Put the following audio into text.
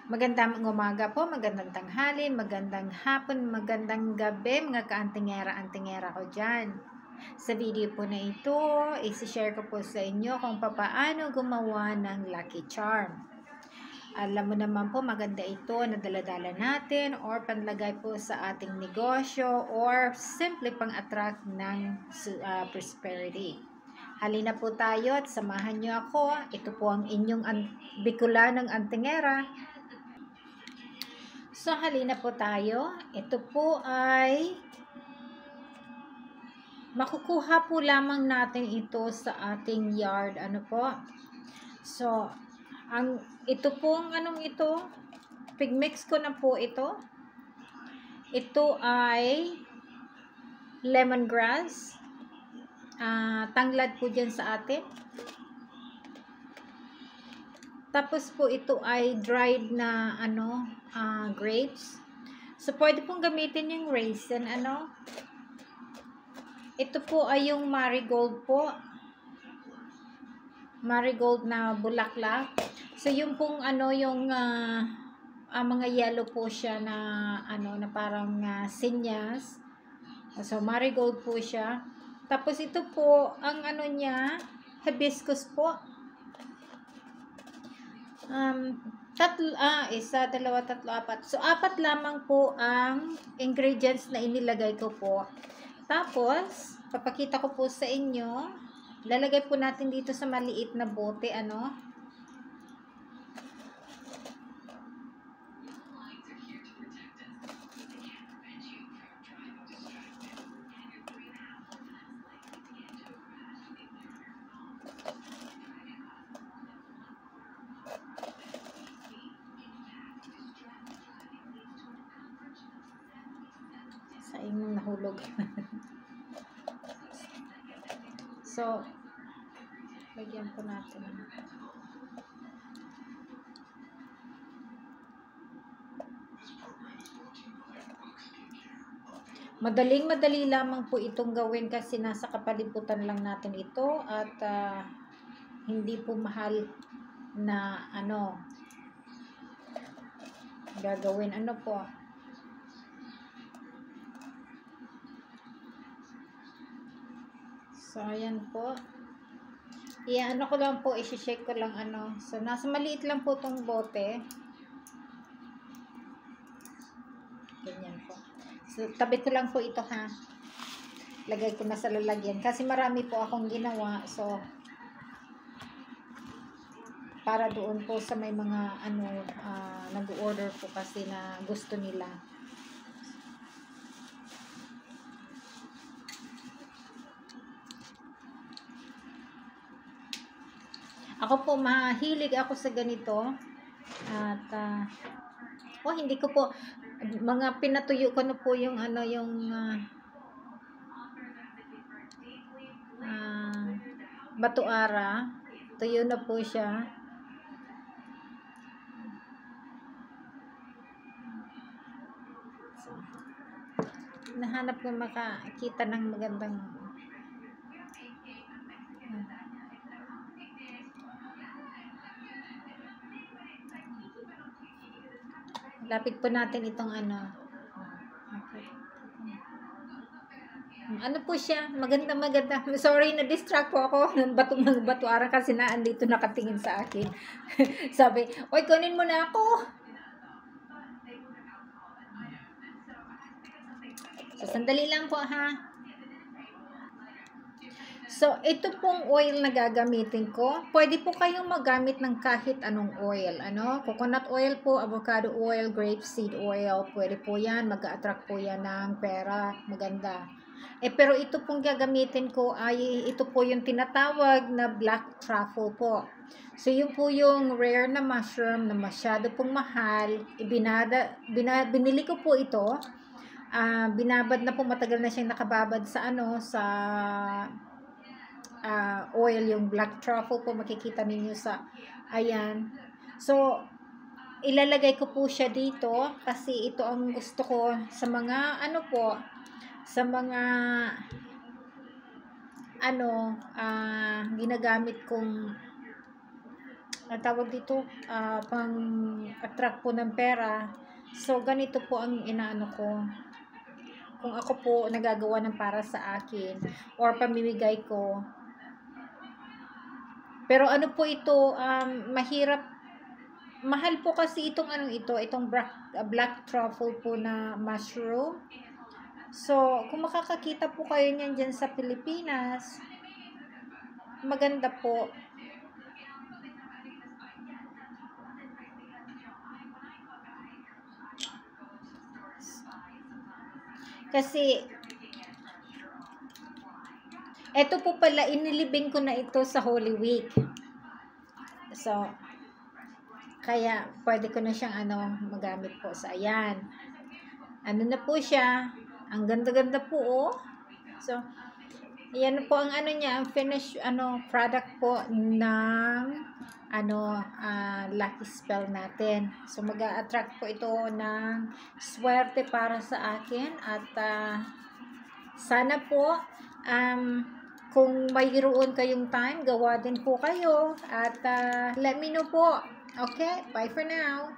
Magandang umaga po, magandang tanghali, magandang hapon, magandang gabi mga ka-antingera ko dyan. Sa video po na ito, isi-share ko po sa inyo kung paano gumawa ng Lucky Charm. Alam mo naman po, maganda ito na dala-dala natin or panlagay po sa ating negosyo or simple pang-attract ng prosperity. Halina po tayo at samahan nyo ako. Ito po ang inyong Bicolanong Antingera. So, halina po tayo. Ito po ay makukuha po lamang natin ito sa ating yard. Ano po? So, ito pong anong ito? Pigmix ko na po ito. Ito ay lemongrass. Tanglad po dyan sa atin. Tapos po ito ay dried na grapes. So, pwede pong gamitin yung raisin, Ito po ay yung marigold po. Marigold na bulaklak. So, yung pong yung mga yellow po siya na na parang sinyas. So, marigold po siya. Tapos ito po, ang niya, hibiscus po. Isa, dalawa, tatlo, apat. So, apat lamang po ang ingredients na inilagay ko po. Tapos, papakita ko po sa inyo. Lalagay po natin dito sa maliit na bote, sa inyong nahulog. So, lagyan po natin. Madali lamang po itong gawin kasi nasa kapalibutan lang natin ito at hindi po mahal na gagawin. Po? So, ayan po. Ko lang po, isi-shake ko lang So, nasa maliit lang po itong bote. Ganyan po. So, tabi ko lang po ito ha. Lagay ko na sa lalagyan. Kasi marami po akong ginawa. So, para doon po sa may mga nag-order po kasi na gusto nila. Ako po, mahilig ako sa ganito. At, hindi ko po, mga pinatuyo ko na po yung, batuara. Tuyo na po siya. So, nahanap ko makakita ng magandang lapit po natin itong po siya, maganda. Sorry, na-distract po ako ng batuara kasi naandito nakatingin sa akin. Sabi, oy, kunin mo na ako. So, sandali lang po ha. So, ito pong oil na gagamitin ko. Pwede po kayong magamit ng kahit anong oil. Coconut oil po, avocado oil, grapeseed oil. Pwede po yan. Mag-attract po yan ng pera. Maganda. Pero ito pong gagamitin ko ay ito po yung tinatawag na black truffle po. So, yun po yung rare na mushroom na masyado pong mahal. Binili ko po ito. Binabad na po, matagal na siyang nakababad sa oil, yung black truffle po, makikita ninyo sa ayan. So, ilalagay ko po siya dito kasi ito ang gusto ko sa mga sa mga ginagamit kong ang tawag dito, pang-attract po ng pera. So, ganito po ang inaano ko. Kung ako po nagagawa ng para sa akin or pamimigay ko. Pero ano po ito, mahirap, mahal po kasi itong anong ito, itong black truffle po na mushroom. So, kung makakakita po kayo niyan dyan sa Pilipinas, maganda po. Kasi, eto po pala, inilibing ko na ito sa Holy Week. So, kaya, pwede ko na siyang magamit po sa ayan. Ano na po siya. Ang ganda-ganda po, oh. So, yan po ang niya, ang finished, product po ng, lucky spell natin. So, mag-a-attract po ito ng swerte para sa akin. At, sana po, kung mayroon kayong time, gawa din po kayo. At let me know po. Okay? Bye for now.